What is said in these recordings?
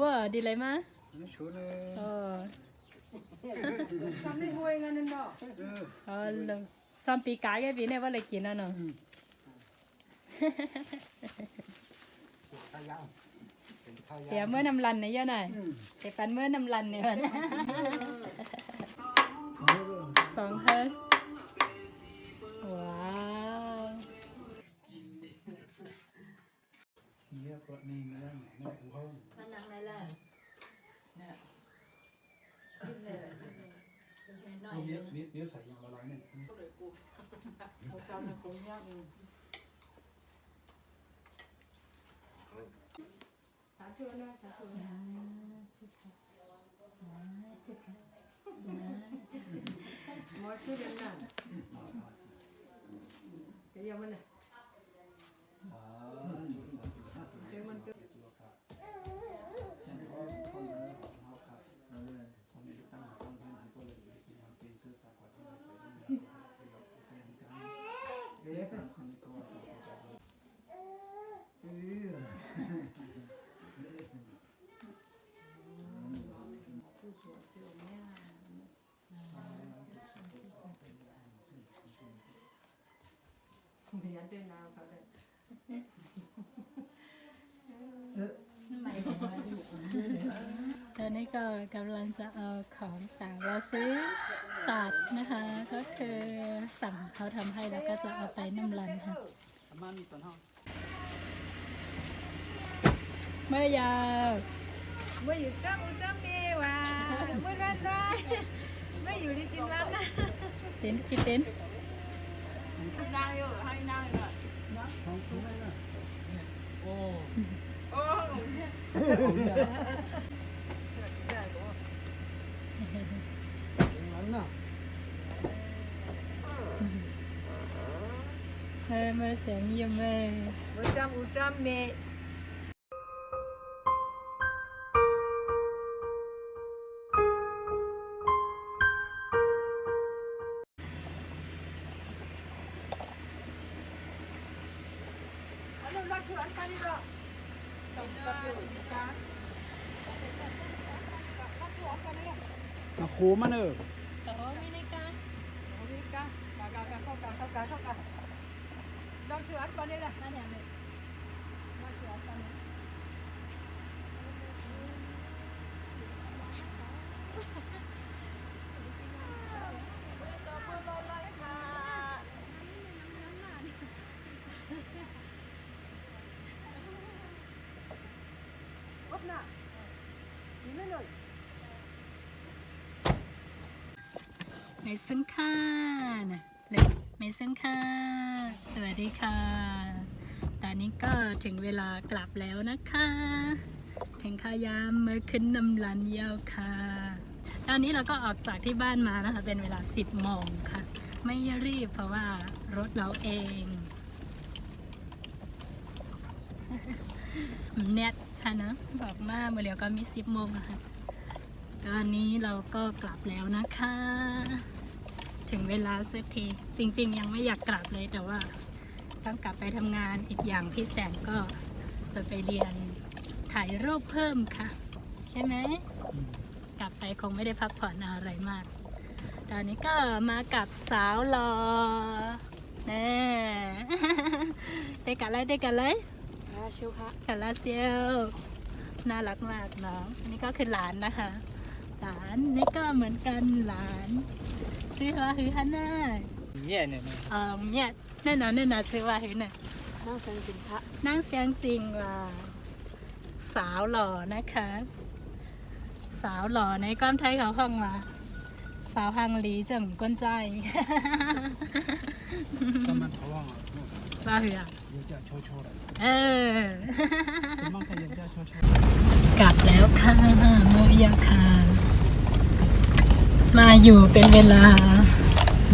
ว่าดีเลยมั้ยทำได้ห่วยงั้นเนาะเลยซ้อมปีกายแกปีเนี่ยว่าอะไรกินอ่ะเนาะเดี๋ยวเมื่อนำรันเนี่ยย่าหน่อยเดี๋ยวปันเมื่อนำรันเนี่ยสองเฮ้ยว้าวมันหนักไหนล่ะเนี่ยนี่ใส่ยางละลายเนี่ยเอาตามคงยากสาธุนะสาธุนะหมอช่วยกันนะเดี๋ยวมันน่ะเดี๋ยวมันก็พยายามเดินน้ำเขาเลยตอนนี้ก็กำลังจะเอาของต่างเราซื้อสัตว์นะคะก็คือสั่งเขาทำให้แล้วก็จะเอาไปน้ำรันค่ะเมื่อยาวเมื่ออยู่จ้ำเมว่าเมื่อรันได้ไม่อยู่ที่จิมรันนะเต้นคิดเต้นให้นั่งอยู่ให้นั่งเลยโอ้เมื่อเสียงเยี่ยมเลยเมื่อจ้ำเมมาโคมันไม่ได้การเข้าลองเชือดก่อนนี่แหละนั่นอย่างนี้ลองเชือดก่อนนี่ไม่ซึ่งค่านะเลยไม่ซึ่งค่าสวัสดีค่ะตอนนี้ก็ถึงเวลากลับแล้วนะคะถึงขายามเมื่อขึ้นน้ำรันยาวค่ะตอนนี้เราก็ออกจากที่บ้านมานะคะเป็นเวลา10 โมงค่ะไม่รีบเพราะว่ารถเราเองเน็ตค่ะนะบอกมาเมื่อเร็วก็มี10 โมงนะคะตอนนี้เราก็กลับแล้วนะคะถึงเวลาสักทีจริงๆยังไม่อยากกลับเลยแต่ว่าต้องกลับไปทำงานอีกอย่างพี่แสงก็จะไปเรียนถ่ายรูปเพิ่มค่ะใช่ไหมกลับไปคงไม่ได้พักผ่อนอะไรมากตอนนี้ก็มากับสาวหล่อแน่ได้กันเลยชิวค่ะกันละเซียวน่ารักมากน้องอันนี้ก็คือหลานนะคะหลานนี่ก็เหมือนกันหลานชื่อว่าคือฮันน่าเนี่ยเนี่ยแน่นอนชื่อว่าคือเนี่ยนั่งเสียงจริงค่ะนั่งเสียงจริงว่าสาวหล่อนะคะสาวหล่อในก้อนไทยเขาห้องมาสาวฮังลีจังก้นใจจะมันท้องว่าคืออ่ะจะโชว์จะมั่งใครจะโชว์กลับแล้วค่ะโมยาค่ะมาอยู่เป็นเวลา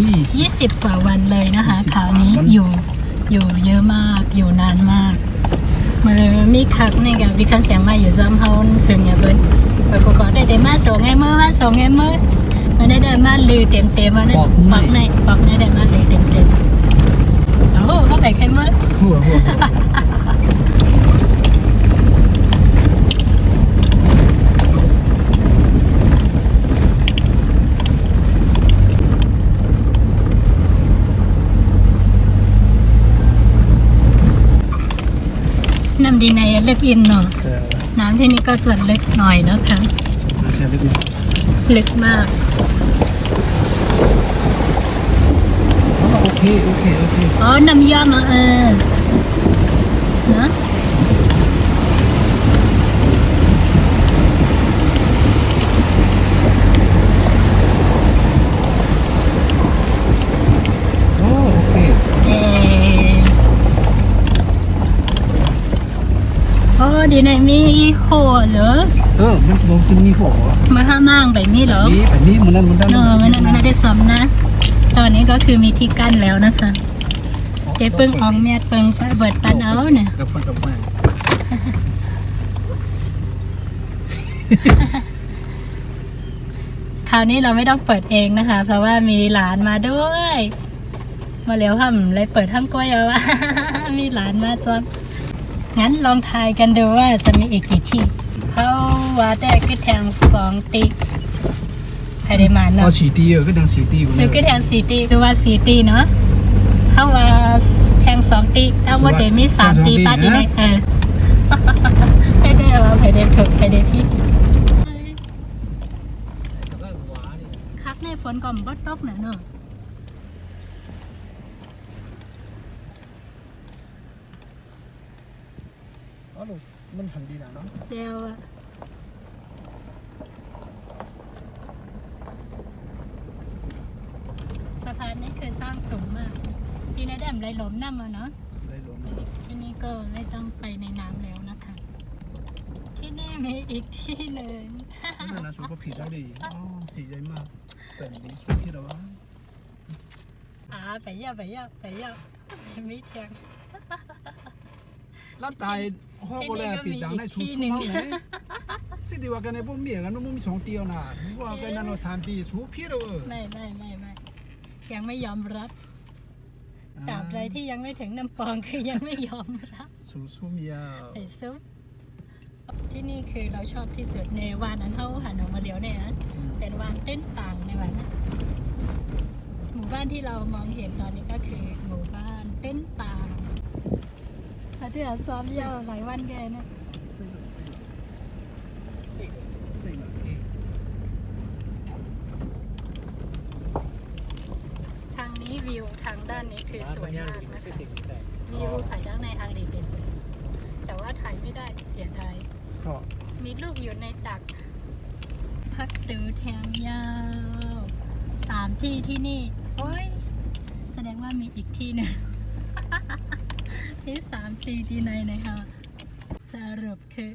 20 กว่าวันเลยนะคะคราวนี้อยู่เยอะมากอยู่นานมากมันมีคักเนี่ยกับวิคันเสียงมาอยู่ซ้ำเฮาเพิ่งอย่าเบิ้ลไปก็ได้มา2 ไงเมื่อมันได้มาลือเต็มมาเนี่ยบอกในได้มาลือเต็มโอ้โหเขาไปใครเมื่อหัว ำดีในลึกอินเนาะ เจอ น้ำที่นี่ก็จะลึกหน่อยนะคะ มาเชียร์ลึกมั้ย ลึกมาก โอเคโอเคโอเค อ๋อ น้ำย่อมานะ โอ้โอเค เออโอ้ดีในมีอีโหเหรอ มันลงขึ้นมีหัว มาห้ามั่งแบบนี้เหรอ นี่แบบนี้มันนั่น เออมันได้ซ้ำนะ ตอนนี้ก็คือมีที่กั้นแล้วนะคะเจ๊ปึ้งอองเมียดเปิงเบิดปันเอาเนี่ย กับคนกับแม่ คราวนี้เราไม่ต้องเปิดเองนะคะ เพราะว่ามีหลานมาด้วย มาแล้วค่ะเลยเปิดทั้งกล้วยเอาว่า มีหลานมาจอมงั้นลองทายกันดูว่าจะมีอีกกี่ที่เขาว่าแต่ก็แทง2ตีใครได้มา อ๋ เนาะ อสีตีก็ดังสีตี ซื้อก็แทง4ตีคือว่า4ตีเนาะเขาว่าแทง2ตีถ้าว่าเดมี3ตีป้าตีไหนให้ได้ว่าใครได้ถูกใครได้ผิดคักในฝนก่อนบ่ตกนะเนาะ อ๋อลูกมันหันดีนะเนาะ เซลอะสะพานนี้เคยสร้างสูงมากทีนี้แดมไรหล้มน้ำมาเนาะ ได้ลม ที่นี่ก็ไม่ต้องไปในน้ำแล้วนะคะ ที่นี่มีอีกที่หนึ่ง นั่นนะชูก็ผิดแล้วดิอ๋อสีใจมากแต่ดีชูผิดแล้ววะ ไปย่าไม่เทียง รับตายห้องก็เลยปิดดังได้ชูชูเมาไหนสิ่งที่ว่ากันในพวกเมียกันมันมี2 เตียวน่ะว่ากันนั่นเรา3 ตีชูผิดแล้ว ไม่ยังไม่ยอมรับตราบใดที่ยังไม่ถึงน้ำปองคือยังไม่ยอมรับ ชูเมีย ไอซุปที่นี่คือเราชอบที่สุดในวานนั้นเท่าหันออกมาเดี๋ยวเนี่ยนะเป็นวานเต้นต่างในวันนะหมู่บ้านที่เรามองเห็นตอนนี้ก็คือหมู่บ้านเต้นต่างถ้าที่เราซ้อมยาวหลายวันแกนะทางนี้วิวทางด้านนี้คือสวยมากนะคะวิวถ่ายด้านในทางดีเป็นสุดแต่ว่าถ่ายไม่ได้เสียดาย ก็ มีลูกอยู่ในตัก พักตูแถมยาว3 ที่ที่นี่ โอ้ย แสดงว่ามีอีกที่หนึ่ง ที่3 ตีที่ไหนนะคะสรุปคือ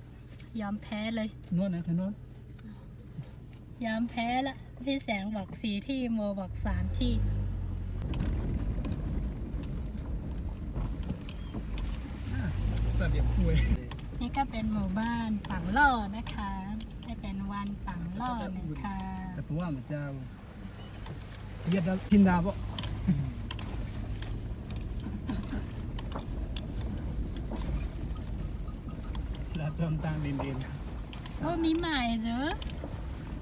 ยอมแพ้เลย นวดนะเธอนวด ยอมแพ้ละพี่แสงบอก4 ที่โมบอก3 ที่ จะเดี๋ยวคุย นี่ก็เป็นหมู่บ้านปังล่อนะคะให้เป็นวันปังล่อนะคะ แต่ตัวมันจะเย็ดกินดาบ่แล้วจอมตังดิน โอ้มีใหม่เจ้อ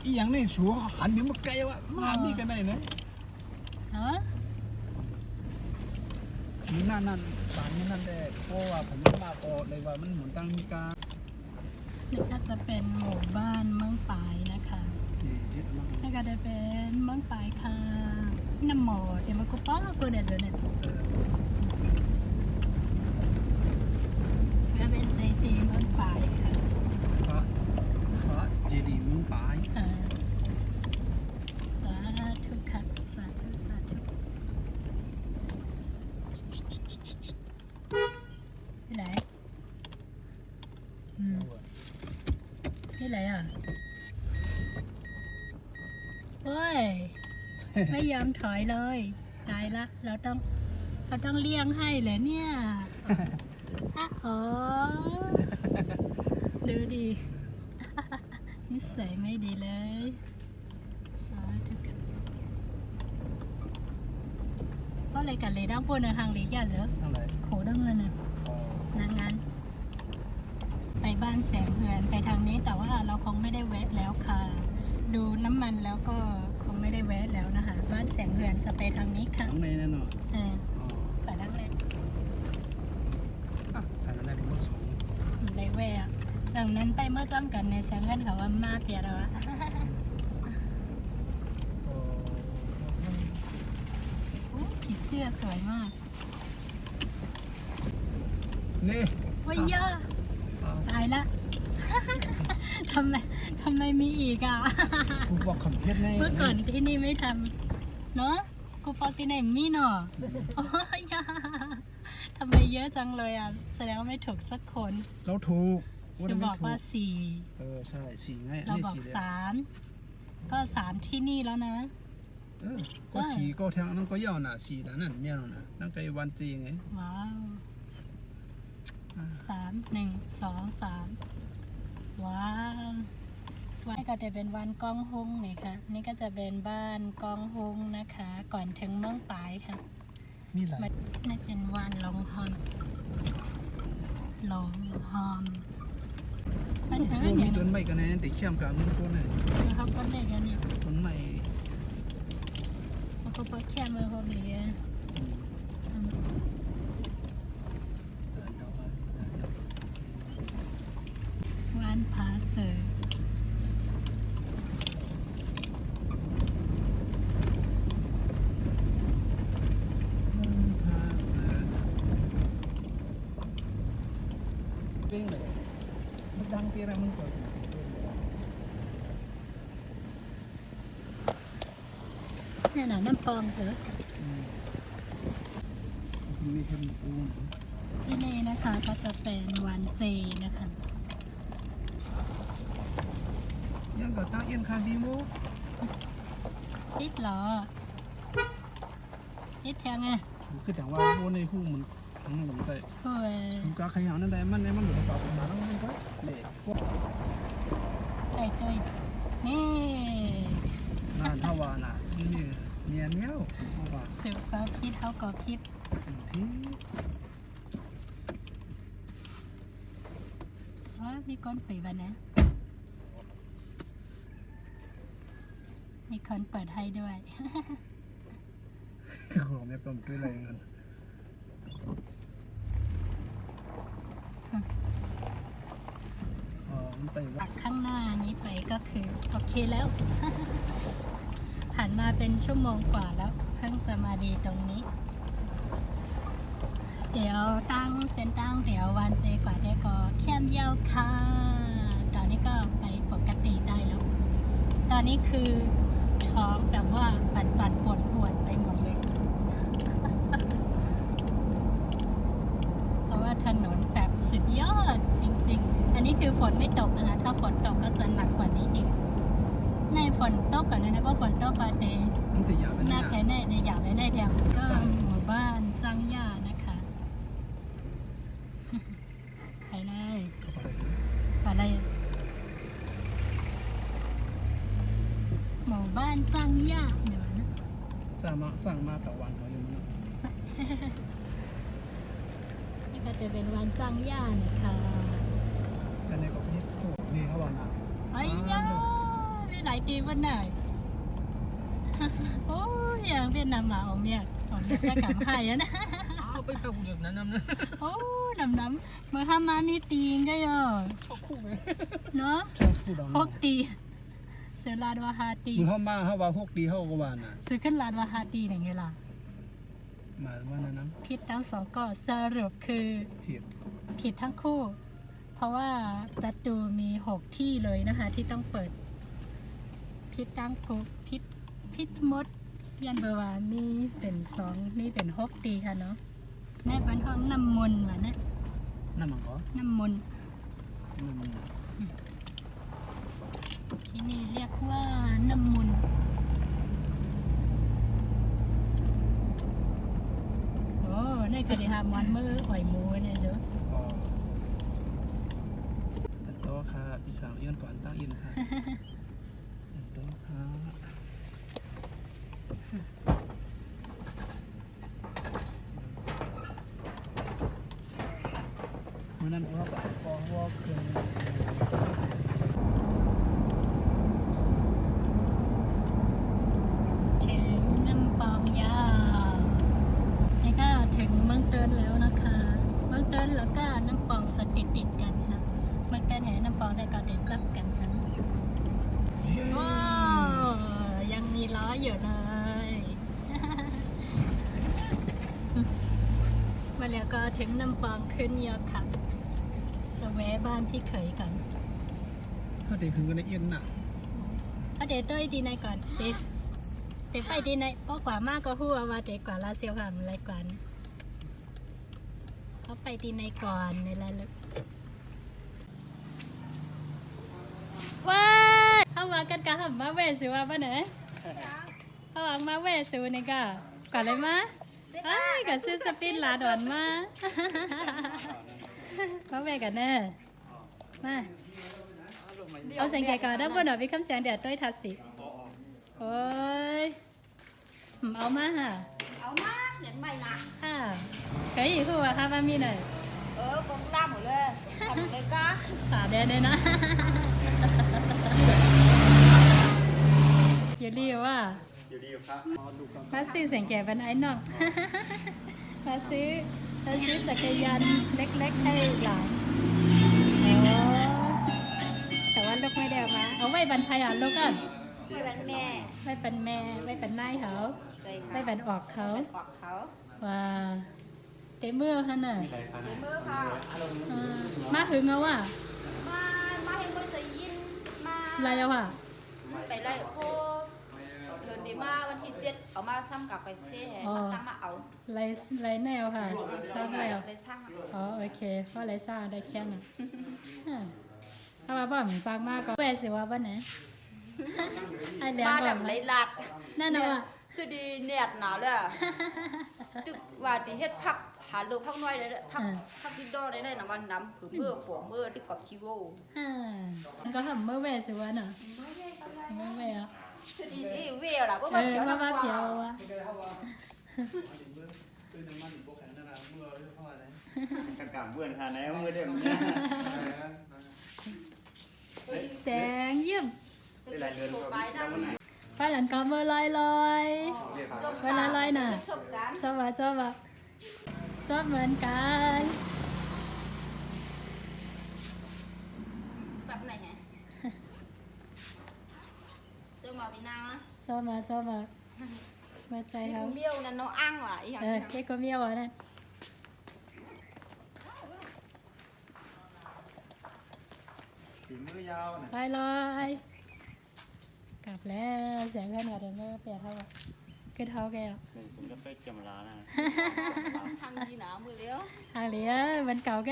อีหยังนี่ชัวหันเดี๋ยวมาไกลวะมามีกันได้นะ เนาะ มีนั่นสารนั่นแต่เพราะว่าผมมาโกเลยว่ามันเหมือนตังมีกา นี่ก็จะเป็นหมู่บ้านเมืองปายนะคะ ที่มาก นี่ก็จะเป็นเมืองปายค่ะน้ำหมอเดี๋ยวมากูป้องกูเด็ดเลยเนี่ยก็เป็นเจดีย์เมืองปายค่ะ พระเจดีย์เมืองปาย สาธุค่ะสาธุที่ไหนที่ไหนอ่ะโอ้ย ไม่ยอมถอยเลยตายละเราต้องเลี้ยงให้เลยเนี่ยอ๋อดูดินิสัยไม่ดีเลยสาธุค่ะเพราะอะไรกันเลยดังปนทางเลยอย่าเจอ เท่าไหร่ โขดังเลยนะนางงานไปบ้านแสงเหือนไปทางนี้แต่ว่าเราคงไม่ได้แวะแล้วค่ะ ดูน้ำมันแล้วก็คงไม่ได้แวะแล้วนะคะ บ้านแสงเหือนจะไปทางนี้ค่ะ ข้างในนั่นเนาะ ไปดังเลย สารอะไรมันสูง เมื่อจำกันในเสียงเงินเขาว่ามาเปียแล้วอะอู้ผีเสื้อสวยมาก นี่ ว้ายเยอะตายละ ทำไมทำไมมีอีกอ่ะ กูบอกคำเพชรแน่ เมื่อก่อนที่นี่ไม่ทำเนาะกูปอกที่ไหนมีเนาะโอ้ยยาทำไมเยอะจังเลยอ่ะแสดงว่าไม่ถูกสักคน เราถูก จะบอกว่าสี่ ใช่สี่ไง เราบอก สี่เลย สามก็สามที่นี่แล้วนะ ก็สี่ก็ทางนั้นก็ยาวน่ะสี่แต่นั่นเมียเราน่ะนั่นก็วันจีไง ว้าวสามหนึ่งสองสามว้าววันนี้ก็จะเป็นวันกองฮุงนี่ค่ะนี่ก็จะเป็นบ้านกองฮุงนะคะ ก่อนถึงเมืองปายค่ะ มีหลาย มันนี่เป็นวันลงฮอมลงฮอมมันเออ มี เนี่ย ต้นไม้กันแน่แต่เข้มกลางมันต้นไหน เขาก็เด็กกันเนี่ย ต้นไม้ เขาก็แค่มือเขาเรียนวันพาเสือ พาเสือเป้งเลยมันดังเพี้ยอะไรมันก็ เนี่ยนะน้ำปองเถอะ มีคนปู ที่นี่นะคะก็จะเป็นวันเจนะคะ ยังก็ตั้งเอียนคาดีโม ติดเหรอติดแทงไง คือแต่ว่าโมในคู่มันทั้งหมดใจ โอ้ย ชูกาขยันนั่นได้มันในมันหลุดกระเป๋าออกมาแล้วมันก็เละพวก ไอ้ตัวนี่ นานเท่าวาน่ะนี่เมียเนี้ยวเท่าวา สืบก็คิดเขาก็คิด ที่ ว่ามีคนฝีบันนะมีคนเปิดให้ด้วย ของแม่ก็ด้วยอะไรเงินมันไปว่า ข้างหน้านี้ไปก็คือโอเคแล้ว ผ่านมาเป็นชั่วโมงกว่าแล้วเพิ่งจะมาดีตรงนี้ เดี๋ยวตั้งเส้นตั้งเดี๋ยววันเจกว่าได้ก็แค่มเยี่ยวค่ะ ตอนนี้ก็ไปปกติได้แล้ว ตอนนี้คือท้องแบบว่าปั่นปวดไปหมดเลย เพราะว่าถนนแบบสุดยอดจริงๆ อันนี้คือฝนไม่ตกนะคะ ถ้าฝนตกก็จะหนักกว่านี้อีก ในฝนตกก่อนนะเพราะฝนตกก็เด มันจะอยาก หน้าแค่ในอยากได้แถวก็หมู่บ้านจังย่านะคะ ไปเลยอะไรหมู่บ้านจังย่าเดี๋ยวนะ สั่งมาแต่วันเขาอยู่นะ นี่ก็จะเป็นวันจังย่านะคะ แต่ในก็พิษโอ้ดีเขาว่าน่ะ ไอ้ย่ามีหลายทีวันไหน โอ้ยอย่างเวียดนามมาของเนี่ยของเนี่ยจะกลับให้อะนะ เอาไปเข้าเดือดนั้นนะ โอ้น้ำเมื่อทำมามีตีงก็ยอ เข้าคู่เลย เนาะ ชอบพูด ฮกตีเสือลาดวาฮาตี มือเขามาเขาว่าพวกดีเขาก็ว่าน่ะ ซื้อขึ้นลาดวาฮาตีอย่างไงล่ะ มาว่านั้น ผิดทั้งสองก็สรุปคือ ผิด ผิดทั้งคู่ เพราะว่าประตูมี6ที่เลยนะคะ ที่ต้องเปิดผิดตั้งกูผิดหมดยันเบอร์ว่ามีเป็น2มีเป็น6ตีค่ะเนาะในบ้านห้องน้ำมนต์ว่ะนะ นั่นมันก็ น้ำมนต์ที่นี่เรียกว่าน้ำมนต์โอ้นี่คือที่ทำวันมืออ่อยหมูเนี่ยเจ้า เป็นโต๊ะค่ะพี่สาวย้อนก่อนตั้งอินค่ะเป็นโต๊ะค่ะเมื่อนั้นว่าแบบพอว่าเกิน ถึงน้ำปองยานี่ก็ถึงเมืองเตินแล้วนะคะ เมืองเตินแล้วก็น้ำปองจะติดกันค่ะเมืองเตินแห่น้ำปอง แล้วก็เดินจับกันค่ะโอ้ยังมีล้ออยู่เลย มาแล้วก็ถึงน้ำปองขึ้นเยอะค่ะ จะแวะบ้านพี่เขยก่อน ถ้าเด็กถึงกันในเอียนน่ะ เอาเดี๋ยวด้วยดีในก่อนเด็กไปดีในเพราะกว่ามากก็หัวว่าเด็กกว่าลาเซียวหามอะไรก่อนเขาไปดีในก่อนในรายลึกว้าเข้ามากันกะหับมาเวสิว่าป่ะเนี่ยเขาวางมาเวสิวันนี้ก็ก่อนเลยมะไอ้กับซื้อสปินลาดอนมามาเวกันเนอะมาเอาเสียงแก่ก่อนด้านบนหน่อยพี่คำเสียงเดี๋ยวด้วยทัดสิโอ้ยเอามาฮะ เอามาเด็ดใหม่นะ ค่ะเคยอีกคู่อะค่ะมามีหน่อย ก็ล่ามหมดเลยทำเลยก็ ขาแดนเลยนะ อย่าเรียกว่า อยู่ดีครับ มาซื้อเสียงแก่เป็นไอ้น้อง มาซื้อจักรยานเล็กๆให้หลานอ๋อแต่ว่าลูกไม่ได้เอามา เอาไว้บรรพายอ่ะลูกอ่ะ ไม่เป็นแม่ ไว้เป็นแม่ไว้เป็นนายเขา ใจ ไว้เป็นออกเขา ปอกเขา ว่าเต็มมือฮะน่ะ เดี๋ยวมือค่ะ มาถึงแล้วว่ะ มาให้มือใส่ยินมา อะไรแล้วว่ะ ไปไล่โพเดินดีมาวันที่7เอามาซ้ำกับไปเซ่ตั้งมาเอา ไรแนวค่ะสร้างแล้ว เลยสร้าง อ๋อโอเคเพราะไรสร้างได้แค่นั้นถ้าว่าบ่ผมฟังมากก็แปลสิว่าบ้านไหนไอเลี้ยง มา ก่ แบ อน บไรหลัก นั่นนะว่ะ คือดีเนียดหนาวเลยตึกว่าที่เฮ็ดพักหาลูกพักน้อยเลยพักที่ดอได้นะวันน้ำผือเมื่อปวงเมื่อที่กอดคิโว มันก็ทำเมื่อแวสิว่าเนาะเมื่อแวอ่ะ คือดีนี่เวลล่ะเพราะ เอ ว่า อ เขียว ว่า น้ำ ว่า ป เขียว ลา ว่ะ กางเพื่อนหาไหนมือเดียว แสงเยี่ยม ได้หลายเดือน ไปทาง ป้าหลันก็เมื่อลอยลอยเมื่อลอยน่ะ ชอบกัน ชอบว่ะชอบว่ะชอบเหมือนกัน แบบไหนไงเจ้ามาพี่นางนะ ชอบมามาใจ นี่ เขา คือเบี้ยวนั่นน้องอ้างว่ะอีหยัง เจ๊ก็เมียวอ่ะนั่น ฝีมือยาวนะ ลอยกลับแล้วเสียงขึ้นกว่าเดิมเมื่อเปลี่ยนเท่าไหร่ขึ้นเท่าแกอ่ะ หนึ่งผมจะไปจำลานะ ทางดีหนามือเลี้ยว หางเหลียมันเก่าแก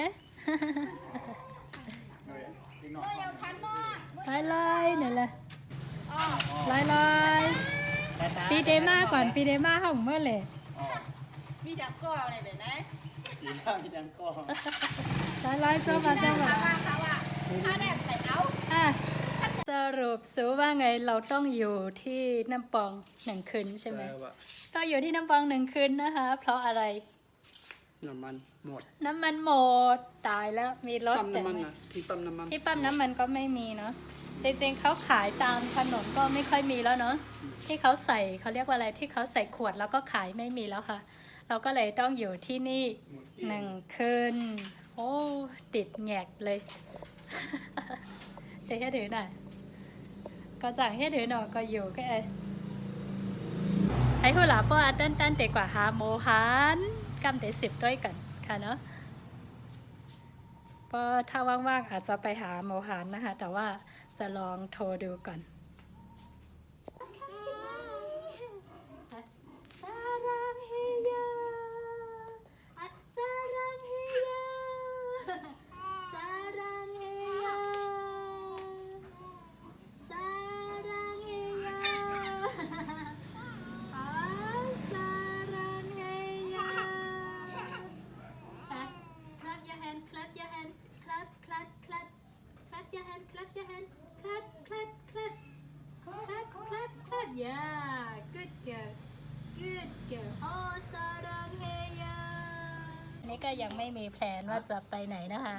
ด้วยอีกหน่อ เมื่ ย อยังคันเนาะ ลอยนี่แหละ อ๋อ ลอยปีเดมาก่อนปีเดมาห้องเมื่อเลย มีจักก้ออะไรแบบนี้ อีกข้างยังก็ ลอยเจ้ามา เขาว่าถ้าแดดใส่เอา สรุปสูว่าไงเราต้องอยู่ที่น้ำปอง1 คืนใช่ไหมต้องอยู่ที่น้ำปอง1 คืนนะคะ เพราะอะไร น้ำมันหมด น้ำมันหมดตายแล้วมีรถ ปั๊ม แต่ น้ำมัน ไม่ นะที่ปั๊มน้ำมัน ที่ปั๊มน้ำมันก็ไม่มีเนาะจริงๆเขาขายตามถนนก็ไม่ค่อยมีแล้วเนาะที่เขาใส่เขาเรียกว่าอะไรที่เขาใส่ขวดแล้วก็ขายไม่มีแล้วค่ะ เราก็เลยต้องอยู่ที่นี่1 คืนโอ้ติดแงกเลย เดี๋ยวให้ถือหน่อยก็จากให้ถือหน่อยก็อยู่ก็ให้หัวหลาป้อตั้นเตะกว่าหาโมหันกำเตะ10ด้วยกันค่ะเนาะก็ถ้าว่างๆอาจจะไปหาโมหันนะคะ แต่ว่าจะลองโทรดูก่อนซารังเฮียซารังเฮียซารังเฮียซารังเฮียซารังเฮียclap your hand clap your hand clap clap clap clap your hand clap your hand clap clap clap clap clap clap yeah good girl good girl โอ้ซารังเฮียอันนี้ก็ยังไม่มีแผนว่าจะไปไหนนะคะ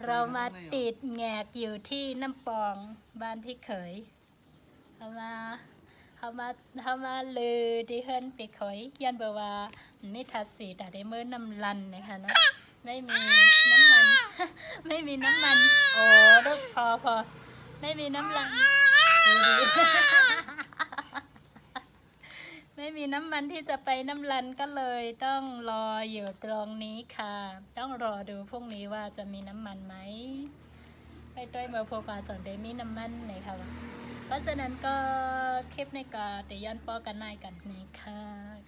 เรามาติดแงกอยู่ที่น้ำปองบ้านพี่เขยเอา เขามาลือที่เฮิรนไปคอยยันเบอว่าไม่ทัดสีแต่ได้เมื่อน้ำลันนะคะเนาะไม่มีน้ำมัน ไม่มีน้ำมันโอ้ลูกพอไม่มีน้ำลัน ไม่มีน้ำมันที่จะไปน้ำลันก็เลยต้องรออยู่ตรงนี้ค่ะต้องรอดูพรุ่งนี้ว่าจะมีน้ำมันไหมไปด้วยเมื่อพกาจนได้มีน้ำมันไหนคะเพราะฉะนั้นก็คลิปในก็เดี๋ยวย้อนปอกันนายกันนะคะ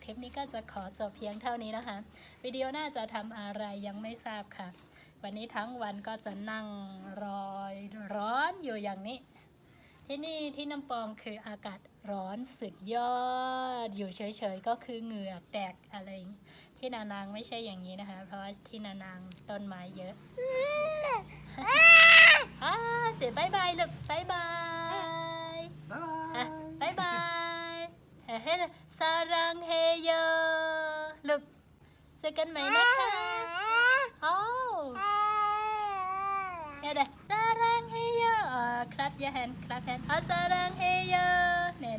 คลิปนี้ก็จะขอจบเพียงเท่านี้นะคะวิดีโอน่าจะทำอะไรยังไม่ทราบค่ะวันนี้ทั้งวันก็จะนั่งรอร้อนอยู่อย่างนี้ที่นี่ที่น้ำปองคืออากาศร้อนสุดยอดอยู่เฉยๆก็คือเหงื่อแตกอะไรที่นานางไม่ใช่อย่างนี้นะคะเพราะว่าที่นานางต้นไม้เยอะ เสียบายบายลูกบายบายบายบายเฮ้สารังเฮโยลูกเจอกันใหม่นะคะโอ้เดี๋ยวสารังเฮโยครับยาแฮนครับแฮนสารังเฮโยเนี่ย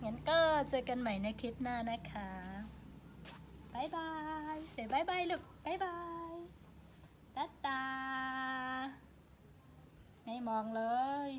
งั้นก็เจอกันใหม่ในคลิปหน้านะคะบายบายเสียบายบายลูกบายบายตาตาไม่มองเลย